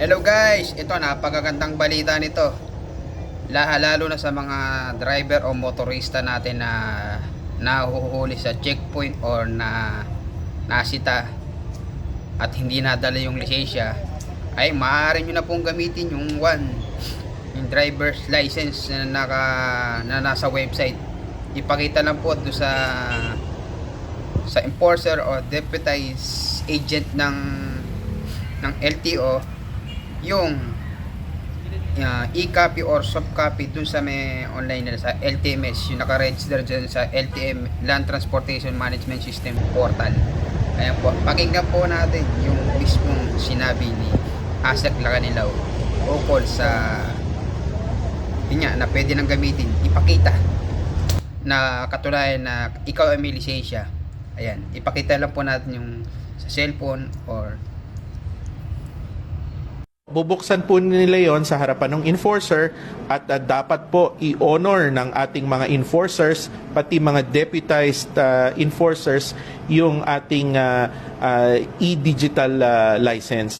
Hello guys, ito napakagandang balita nito. Lalo na sa mga driver o motorista natin na nahuhuli sa checkpoint or na nasita at hindi nadala yung lisensya, ay maaari nyo na pong gamitin yung driver's license na nasa website. Ipakita lang po doon sa enforcer o deputized agent ng LTO yung e-copy or soft copy dun sa may online nila sa LTMS, yung naka-register dyan sa LTM, Land Transportation Management System portal. Ayan po, pakinggan po natin yung mismong sinabi ni Asek Lacanilaw ukol sa yun nga, na pwede nang gamitin, ipakita na katunayan na ikaw ay may lisensya. Ayan, ipakita lang po natin yung sa cellphone or bubuksan po nila yon sa harapan ng enforcer at dapat po i-honor ng ating mga enforcers pati mga deputized enforcers yung ating e-digital license.